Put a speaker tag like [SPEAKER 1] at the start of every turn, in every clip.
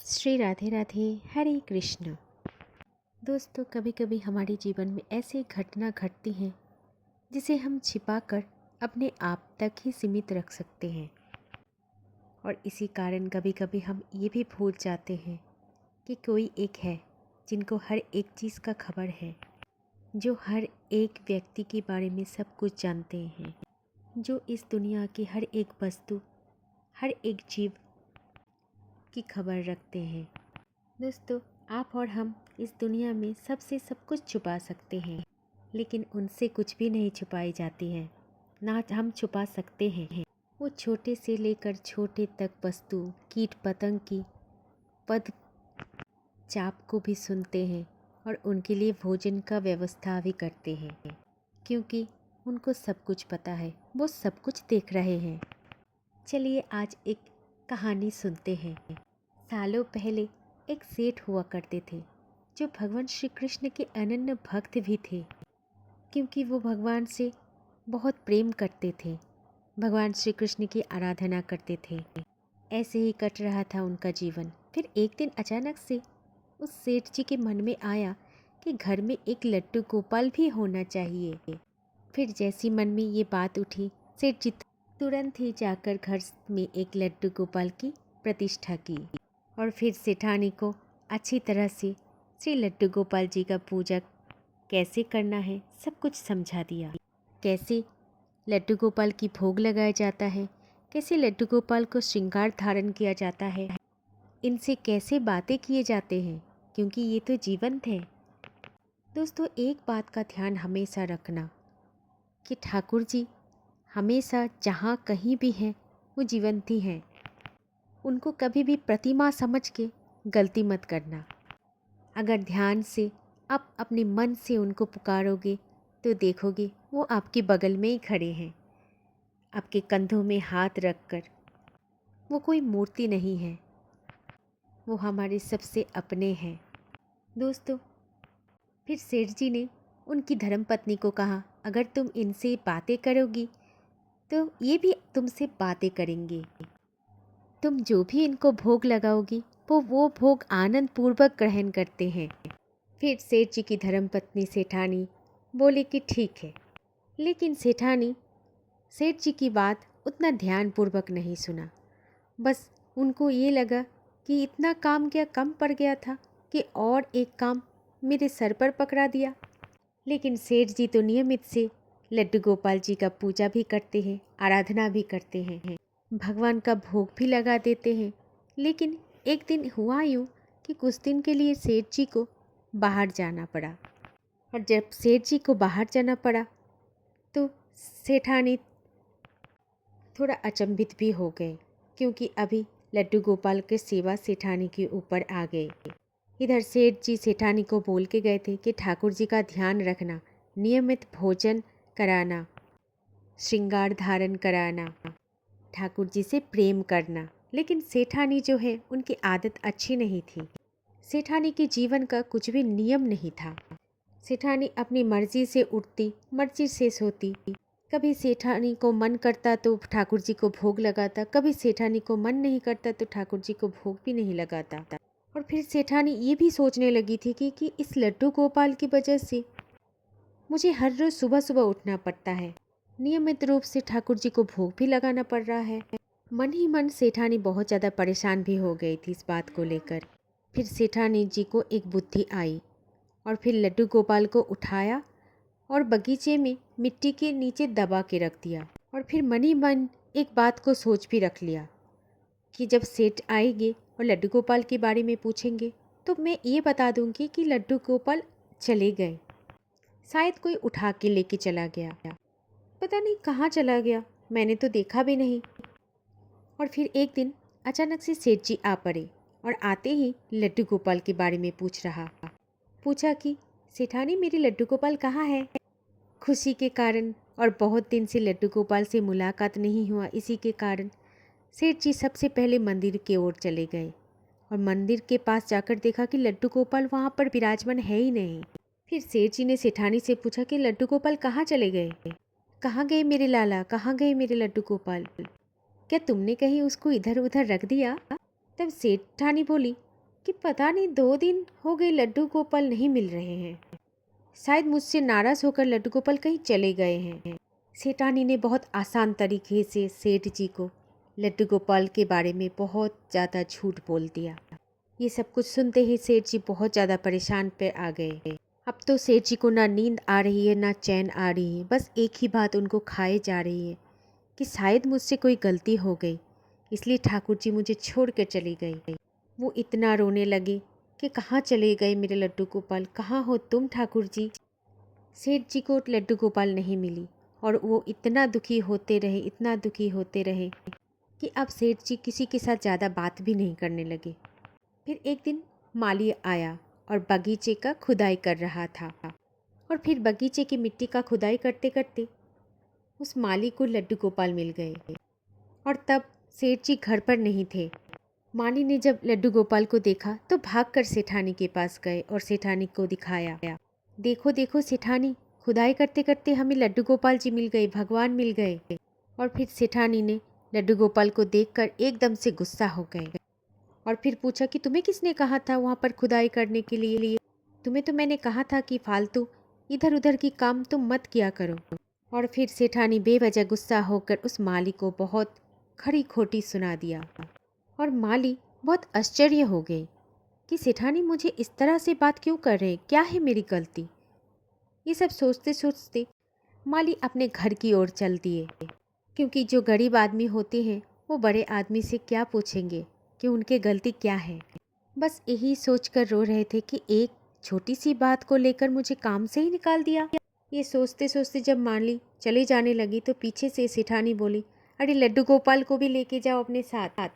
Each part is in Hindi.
[SPEAKER 1] श्री राधे राधे, हरे कृष्ण। दोस्तों, कभी कभी हमारे जीवन में ऐसी घटना घटती हैं जिसे हम छिपाकर अपने आप तक ही सीमित रख सकते हैं। और इसी कारण कभी कभी हम ये भी भूल जाते हैं कि कोई एक है जिनको हर एक चीज़ का खबर है, जो हर एक व्यक्ति के बारे में सब कुछ जानते हैं, जो इस दुनिया की हर एक वस्तु, हर एक जीव की खबर रखते हैं। दोस्तों, आप और हम इस दुनिया में सबसे सब कुछ छुपा सकते हैं, लेकिन उनसे कुछ भी नहीं छुपाई जाती है, ना हम छुपा सकते हैं। वो छोटे से लेकर छोटे तक वस्तु, कीट पतंग की पद चाप को भी सुनते हैं और उनके लिए भोजन का व्यवस्था भी करते हैं, क्योंकि उनको सब कुछ पता है, वो सब कुछ देख रहे हैं। चलिए आज एक कहानी सुनते हैं। सालों पहले एक सेठ हुआ करते थे जो भगवान श्री कृष्ण के अनन्य भक्त भी थे, क्योंकि वो भगवान से बहुत प्रेम करते थे, भगवान श्री कृष्ण की आराधना करते थे। ऐसे ही कट रहा था उनका जीवन। फिर एक दिन अचानक से उस सेठ जी के मन में आया कि घर में एक लड्डू गोपाल भी होना चाहिए। फिर जैसी मन में ये बात उठी, सेठ जी तुरंत ही जाकर घर में एक लड्डू गोपाल की प्रतिष्ठा की और फिर सेठानी को अच्छी तरह से श्री लड्डू गोपाल जी का पूजा कैसे करना है सब कुछ समझा दिया। कैसे लड्डू गोपाल की भोग लगाया जाता है, कैसे लड्डू गोपाल को श्रृंगार धारण किया जाता है, इनसे कैसे बातें किए जाते हैं, क्योंकि ये तो जीवंत है। दोस्तों, एक बात का ध्यान हमेशा रखना कि ठाकुर जी हमेशा जहाँ कहीं भी हैं वो जीवंत ही हैं। उनको कभी भी प्रतिमा समझ के गलती मत करना। अगर ध्यान से आप अपने मन से उनको पुकारोगे तो देखोगे वो आपके बगल में ही खड़े हैं, आपके कंधों में हाथ रखकर। वो कोई मूर्ति नहीं है, वो हमारे सबसे अपने हैं। दोस्तों, फिर सेठ जी ने उनकी धर्मपत्नी को कहा, अगर तुम इनसे बातें करोगी तो ये भी तुमसे बातें करेंगे। तुम जो भी इनको भोग लगाओगी वो भोग आनंद पूर्वक ग्रहण करते हैं। फिर सेठ जी की धर्मपत्नी सेठानी बोले कि ठीक है, लेकिन सेठानी सेठ जी की बात उतना ध्यानपूर्वक नहीं सुना। बस उनको ये लगा कि इतना काम क्या कम पड़ गया था कि और एक काम मेरे सर पर पकड़ा दिया। लेकिन सेठ जी तो नियमित से लड्डू गोपाल जी का पूजा भी करते हैं, आराधना भी करते हैं, भगवान का भोग भी लगा देते हैं। लेकिन एक दिन हुआ यूँ कि कुछ दिन के लिए सेठ जी को बाहर जाना पड़ा। और जब सेठ जी को बाहर जाना पड़ा तो सेठानी थोड़ा अचंभित भी हो गए, क्योंकि अभी लड्डू गोपाल के सेवा सेठानी के ऊपर आ गए। इधर सेठ जी सेठानी को बोल के गए थे कि ठाकुर जी का ध्यान रखना, नियमित भोजन कराना, श्रृंगार धारण कराना, ठाकुर जी से प्रेम करना। लेकिन सेठानी जो है उनकी आदत अच्छी नहीं थी। सेठानी के जीवन का कुछ भी नियम नहीं था। सेठानी अपनी मर्जी से उठती, मर्जी से सोती। कभी सेठानी को मन करता तो ठाकुर जी को भोग लगाता, कभी सेठानी को मन नहीं करता तो ठाकुर जी को भोग भी नहीं लगाता। और फिर सेठानी ये भी सोचने लगी थी कि इस लड्डू गोपाल की वजह से मुझे हर रोज़ सुबह सुबह उठना पड़ता है, नियमित रूप से ठाकुर जी को भोग भी लगाना पड़ रहा है। मन ही मन सेठानी बहुत ज़्यादा परेशान भी हो गई थी इस बात को लेकर। फिर सेठानी जी को एक बुद्धि आई और फिर लड्डू गोपाल को उठाया और बगीचे में मिट्टी के नीचे दबा के रख दिया। और फिर मन ही मन एक बात को सोच भी रख लिया कि जब सेठ आएंगे और लड्डू गोपाल के बारे में पूछेंगे तो मैं ये बता दूंगी कि लड्डू गोपाल चले गए, शायद कोई उठा के लेके चला गया, पता नहीं कहाँ चला गया, मैंने तो देखा भी नहीं। और फिर एक दिन अचानक से सेठ जी आ पड़े और आते ही लड्डू गोपाल के बारे में पूछा कि सेठानी, मेरी लड्डू गोपाल कहाँ है। खुशी के कारण और बहुत दिन से लड्डू गोपाल से मुलाकात नहीं हुआ, इसी के कारण सेठ जी सबसे पहले मंदिर की ओर चले गए और मंदिर के पास जाकर देखा कि लड्डू गोपाल वहाँ पर विराजमान है ही नहीं। फिर सेठ जी ने सेठानी से पूछा कि लड्डू गोपाल कहाँ चले गए, कहाँ गए मेरे लाला, कहाँ गए मेरे लड्डू गोपाल, क्या तुमने कहीं उसको इधर उधर रख दिया। तब सेठानी बोली कि पता नहीं 2 दिन हो गए लड्डू गोपाल नहीं मिल रहे हैं। शायद मुझसे नाराज होकर लड्डू गोपाल कहीं चले गए हैं। सेठानी ने बहुत आसान तरीके से सेठ जी को लड्डू गोपाल के बारे में बहुत ज़्यादा झूठ बोल दिया। ये सब कुछ सुनते ही सेठ जी बहुत ज़्यादा परेशान पे आ गए। अब तो सेठ जी को ना नींद आ रही है ना चैन आ रही है, बस एक ही बात उनको खाए जा रही है कि शायद मुझसे कोई गलती हो गई, इसलिए ठाकुर जी मुझे छोड़ कर चली गई। वो इतना रोने लगे कि कहाँ चले गए मेरे लड्डू गोपाल, कहाँ हो तुम ठाकुर जी। सेठ जी को लड्डू गोपाल नहीं मिली और वो इतना दुखी होते रहे, इतना दुखी होते रहे कि अब सेठ जी किसी के साथ ज़्यादा बात भी नहीं करने लगे। फिर एक दिन माली आया और बगीचे का खुदाई कर रहा था, और फिर बगीचे की मिट्टी का खुदाई करते करते उस माली को लड्डू गोपाल मिल गए। और तब सेठ जी घर पर नहीं थे। माली ने जब लड्डू गोपाल को देखा तो भागकर सेठानी के पास गए और सेठानी को दिखाया। देखो देखो सेठानी, खुदाई करते करते हमें लड्डू गोपाल जी मिल गए, भगवान मिल गए। और फिर सेठानी ने लड्डू गोपाल को देखकर एकदम से गुस्सा हो गए और फिर पूछा कि तुम्हें किसने कहा था वहाँ पर खुदाई करने के लिए? तुम्हें तो मैंने कहा था कि फालतू इधर उधर की काम तुम मत किया करो। और फिर सेठानी बेवजह गुस्सा होकर उस माली को बहुत खरी खोटी सुना दिया। और माली बहुत आश्चर्य हो गए कि सेठानी मुझे इस तरह से बात क्यों कर रहे, क्या है मेरी गलती। ये सब सोचते सोचते माली अपने घर की ओर चल दिए, क्योंकि जो गरीब आदमी होते हैं वो बड़े आदमी से क्या पूछेंगे कि उनके गलती क्या है। बस यही सोचकर रो रहे थे कि एक छोटी सी बात को लेकर मुझे काम से ही निकाल दिया। ये सोचते सोचते जब माली चले जाने लगी तो पीछे से सेठानी बोली, अरे लड्डू गोपाल को भी लेके जाओ अपने साथ।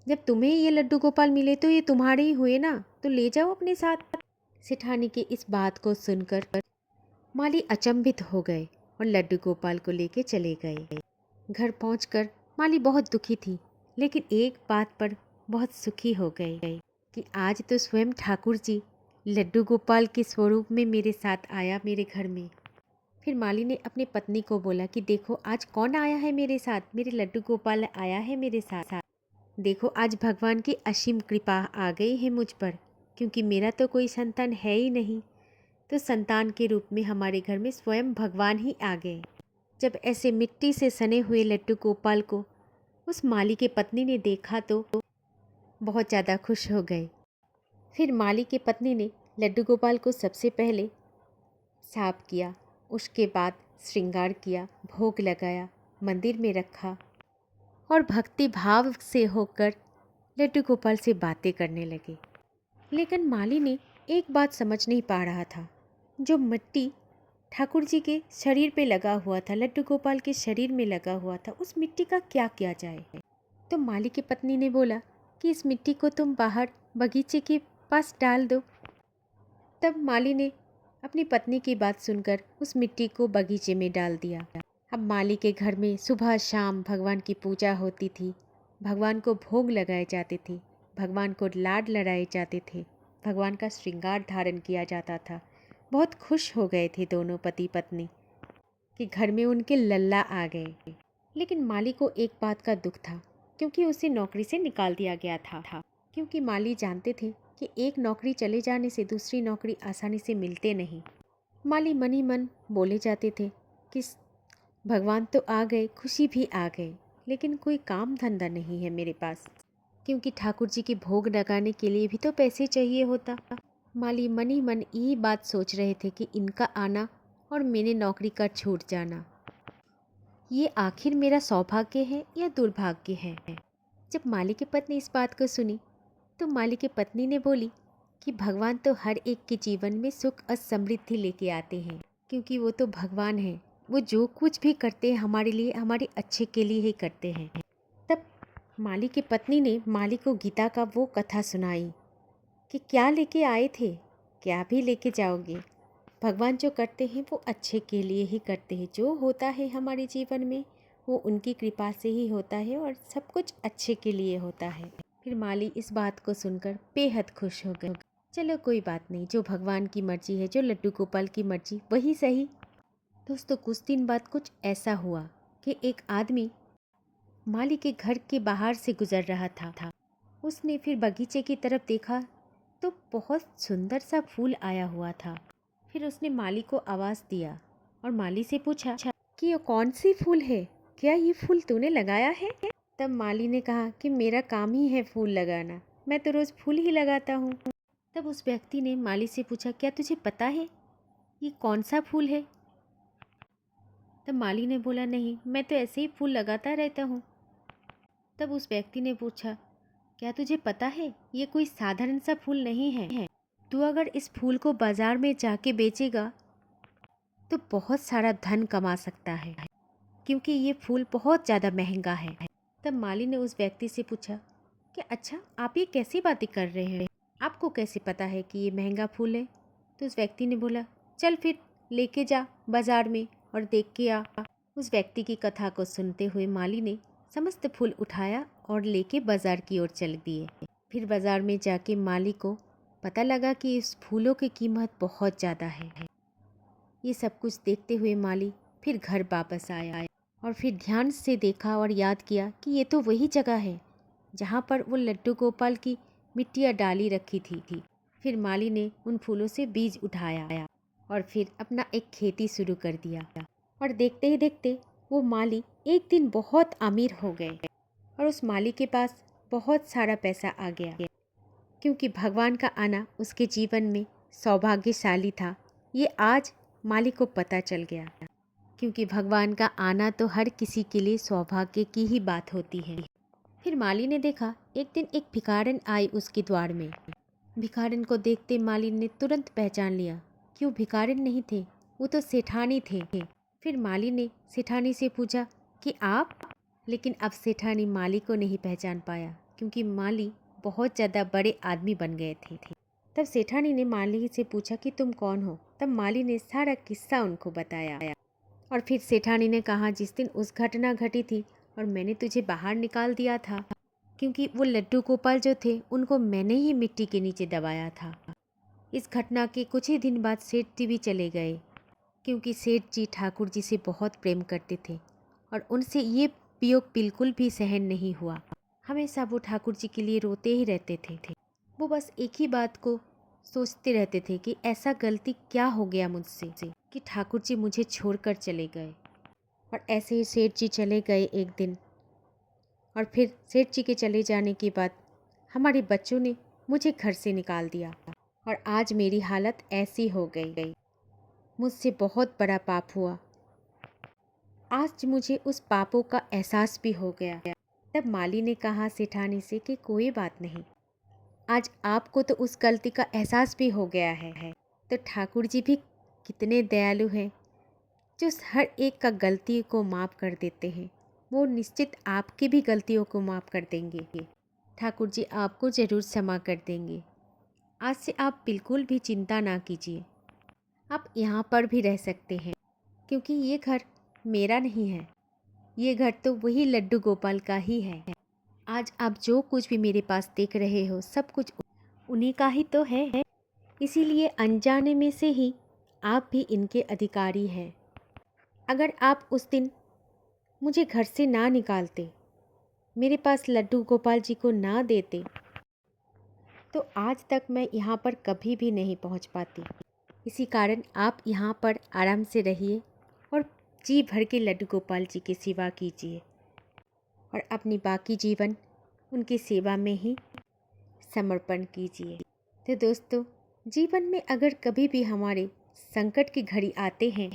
[SPEAKER 1] जब तुम्हें ये लड्डू गोपाल मिले तो ये तुम्हारे ही हुए ना, तो ले जाओ अपने साथ। सेठानी की इस बात को सुनकर माली अचंभित हो गए और लड्डू गोपाल को लेके चले गए। घर पहुंचकर माली बहुत दुखी थी, लेकिन एक बात पर बहुत सुखी हो गए कि आज तो स्वयं ठाकुर जी लड्डू गोपाल के स्वरूप में मेरे साथ आया मेरे घर में। फिर माली ने अपनी पत्नी को बोला कि देखो आज कौन आया है मेरे साथ, मेरे लड्डू गोपाल आया है मेरे साथ। देखो आज भगवान की असीम कृपा आ गई है मुझ पर, क्योंकि मेरा तो कोई संतान है ही नहीं, तो संतान के रूप में हमारे घर में स्वयं भगवान ही आ गए। जब ऐसे मिट्टी से सने हुए लड्डू गोपाल को उस माली के पत्नी ने देखा तो बहुत ज़्यादा खुश हो गए। फिर माली के पत्नी ने लड्डू गोपाल को सबसे पहले साफ किया, उसके बाद श्रृंगार किया, भोग लगाया, मंदिर में रखा और भक्ति भाव से होकर लड्डू गोपाल से बातें करने लगे। लेकिन माली ने एक बात समझ नहीं पा रहा था, जो मिट्टी ठाकुर जी के शरीर पे लगा हुआ था, लड्डू गोपाल के शरीर में लगा हुआ था, उस मिट्टी का क्या किया जाए। तो माली की पत्नी ने बोला कि इस मिट्टी को तुम बाहर बगीचे के पास डाल दो। तब माली ने अपनी पत्नी की बात सुनकर उस मिट्टी को बगीचे में डाल दिया। अब माली के घर में सुबह शाम भगवान की पूजा होती थी, भगवान को भोग लगाए जाते थे, भगवान को लाड लड़ाए जाते थे, भगवान का श्रृंगार धारण किया जाता था। बहुत खुश हो गए थे दोनों पति पत्नी कि घर में उनके लल्ला आ गए। लेकिन माली को एक बात का दुख था, क्योंकि उसे नौकरी से निकाल दिया गया था। क्योंकि माली जानते थे कि एक नौकरी चले जाने से दूसरी नौकरी आसानी से मिलते नहीं। माली मन ही मन बोले जाते थे कि भगवान तो आ गए, खुशी भी आ गई, लेकिन कोई काम धंधा नहीं है मेरे पास, क्योंकि ठाकुर जी के भोग लगाने के लिए भी तो पैसे चाहिए होता। माली मन ही मन यही बात सोच रहे थे कि इनका आना और मेरे नौकरी का छूट जाना, ये आखिर मेरा सौभाग्य है या दुर्भाग्य है। जब माली की पत्नी इस बात को सुनी तो माली की पत्नी ने बोली कि भगवान तो हर एक के जीवन में सुख और समृद्धि लेके आते हैं, क्योंकि वो तो भगवान हैं। वो जो कुछ भी करते हैं हमारे लिए, हमारे अच्छे के लिए ही करते हैं। तब माली की पत्नी ने माली को गीता का वो कथा सुनाई कि क्या लेके आए थे, क्या भी लेके जाओगे। भगवान जो करते हैं वो अच्छे के लिए ही करते हैं। जो होता है हमारे जीवन में वो उनकी कृपा से ही होता है और सब कुछ अच्छे के लिए होता है। फिर माली इस बात को सुनकर बेहद खुश हो गए। चलो कोई बात नहीं, जो भगवान की मर्जी है, जो लड्डू गोपाल की मर्जी वही सही। दोस्तों कुछ दिन बाद कुछ ऐसा हुआ कि एक आदमी माली के घर के बाहर से गुजर रहा था। उसने फिर बगीचे की तरफ देखा तो बहुत सुंदर सा फूल आया हुआ था। फिर उसने माली को आवाज़ दिया और माली से पूछा कि ये कौन सी फूल है, क्या ये फूल तूने लगाया है? तब माली ने कहा कि मेरा काम ही है फूल लगाना, मैं तो रोज़ फूल ही लगाता हूँ। तब उस व्यक्ति ने माली से पूछा, क्या तुझे पता है ये कौन सा फूल है? तब माली ने बोला, नहीं, मैं तो ऐसे ही फूल लगाता रहता हूँ। तब उस व्यक्ति ने पूछा, क्या तुझे पता है ये कोई साधारण सा फूल नहीं है, तू अगर इस फूल को बाजार में जाके बेचेगा तो बहुत सारा धन कमा सकता है, क्योंकि ये फूल बहुत ज़्यादा महंगा है। तब माली ने उस व्यक्ति से पूछा कि अच्छा, आप ये कैसी बातें कर रहे हैं, आपको कैसे पता है कि ये महंगा फूल है? तो उस व्यक्ति ने बोला, चल फिर लेके जा बाजार में और देख के आ। उस व्यक्ति की कथा को सुनते हुए माली ने समस्त फूल उठाया और लेके बाजार की ओर चल दिए। फिर बाजार में जाके माली को पता लगा कि इस फूलों की कीमत बहुत ज़्यादा है। ये सब कुछ देखते हुए माली फिर घर वापस आया और फिर ध्यान से देखा और याद किया कि ये तो वही जगह है जहाँ पर वो लड्डू गोपाल की मिट्टियाँ डाली रखी थी। फिर माली ने उन फूलों से बीज उठाया और फिर अपना एक खेती शुरू कर दिया। और देखते ही देखते वो माली एक दिन बहुत अमीर हो गए और उस माली के पास बहुत सारा पैसा आ गया, क्योंकि भगवान का आना उसके जीवन में सौभाग्यशाली था। ये आज माली को पता चल गया, क्योंकि भगवान का आना तो हर किसी के लिए सौभाग्य की ही बात होती है। फिर माली ने देखा एक दिन एक भिखारन आई उसके द्वार में। भिखारन को देखते माली ने तुरंत पहचान लिया कि वो भिखारन नहीं थे, वो तो सेठानी थे। फिर माली ने सेठानी से पूछा कि आप, लेकिन अब सेठानी माली को नहीं पहचान पाया, क्योंकि माली बहुत ज़्यादा बड़े आदमी बन गए थे। तब सेठानी ने माली से पूछा कि तुम कौन हो? तब माली ने सारा किस्सा उनको बताया और फिर सेठानी ने कहा, जिस दिन उस घटना घटी थी और मैंने तुझे बाहर निकाल दिया था, क्योंकि वो लड्डू गोपाल जो थे उनको मैंने ही मिट्टी के नीचे दबाया था। इस घटना के कुछ ही दिन बाद सेठ जी भी चले गए, क्योंकि सेठ जी ठाकुर जी से बहुत प्रेम करते थे और उनसे ये वियोग बिल्कुल भी सहन नहीं हुआ। हमेशा वो ठाकुर जी के लिए रोते ही रहते थे। वो बस एक ही बात को सोचते रहते थे कि ऐसा गलती क्या हो गया मुझसे कि ठाकुर जी मुझे छोड़कर चले गए। और ऐसे ही सेठ जी चले गए एक दिन, और फिर सेठ जी के चले जाने के बाद हमारे बच्चों ने मुझे घर से निकाल दिया और आज मेरी हालत ऐसी हो गई। मुझसे बहुत बड़ा पाप हुआ। आज मुझे उस पापों का एहसास भी हो गया। तब माली ने कहा सेठानी से कि कोई बात नहीं, आज आपको तो उस गलती का एहसास भी हो गया है, तो ठाकुर जी भी कितने दयालु हैं, जो हर एक का गलती को माफ़ कर देते हैं। वो निश्चित आपकी भी गलतियों को माफ़ कर देंगे। ठाकुर जी आपको ज़रूर क्षमा कर देंगे। आज से आप बिल्कुल भी चिंता ना कीजिए, आप यहाँ पर भी रह सकते हैं, क्योंकि ये घर मेरा नहीं है, ये घर तो वही लड्डू गोपाल का ही है। आज आप जो कुछ भी मेरे पास देख रहे हो, सब कुछ उन्हीं का ही तो है। इसीलिए अनजाने में से ही आप भी इनके अधिकारी हैं। अगर आप उस दिन मुझे घर से ना निकालते, मेरे पास लड्डू गोपाल जी को ना देते, तो आज तक मैं यहाँ पर कभी भी नहीं पहुँच पाती। इसी कारण आप यहाँ पर आराम से रहिए और जी भर के लड्डू गोपाल जी की सेवा कीजिए और अपनी बाकी जीवन उनकी सेवा में ही समर्पण कीजिए। तो दोस्तों, जीवन में अगर कभी भी हमारे संकट की घड़ी आते हैं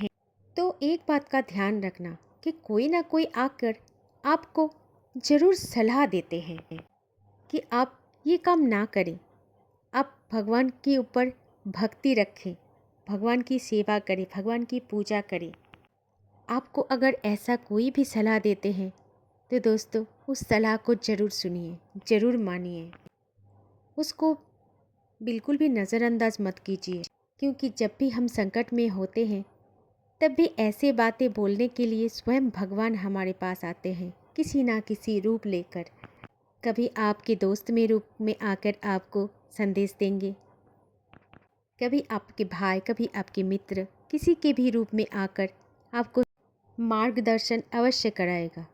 [SPEAKER 1] तो एक बात का ध्यान रखना कि कोई ना कोई आकर आपको ज़रूर सलाह देते हैं कि आप ये काम ना करें, आप भगवान के ऊपर भक्ति रखें, भगवान की सेवा करें, भगवान की पूजा करें। आपको अगर ऐसा कोई भी सलाह देते हैं तो दोस्तों उस सलाह को ज़रूर सुनिए, ज़रूर मानिए, उसको बिल्कुल भी नज़रअंदाज मत कीजिए, क्योंकि जब भी हम संकट में होते हैं तब भी ऐसे बातें बोलने के लिए स्वयं भगवान हमारे पास आते हैं, किसी ना किसी रूप लेकर। कभी आपके दोस्त में रूप में आकर आपको संदेश देंगे, कभी आपके भाई, कभी आपके मित्र, किसी के भी रूप में आकर आपको मार्गदर्शन अवश्य कराएगा।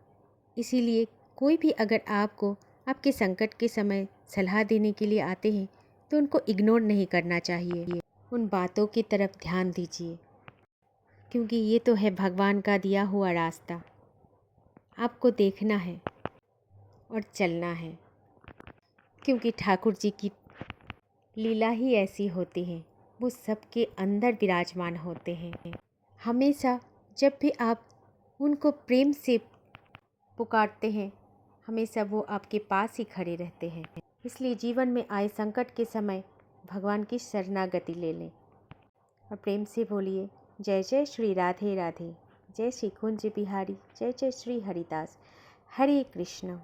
[SPEAKER 1] इसीलिए कोई भी अगर आपको आपके संकट के समय सलाह देने के लिए आते हैं तो उनको इग्नोर नहीं करना चाहिए। उन बातों की तरफ ध्यान दीजिए, क्योंकि ये तो है भगवान का दिया हुआ रास्ता। आपको देखना है और चलना है, क्योंकि ठाकुर जी की लीला ही ऐसी होती है, वो सबके अंदर विराजमान होते हैं। हमेशा जब भी आप उनको प्रेम से पुकारते हैं, हमेशा वो आपके पास ही खड़े रहते हैं। इसलिए जीवन में आए संकट के समय भगवान की शरणागति ले लें और प्रेम से बोलिए, जय जय श्री राधे राधे, जय श्री कुंज बिहारी, जय जय श्री हरिदास, हरे कृष्ण।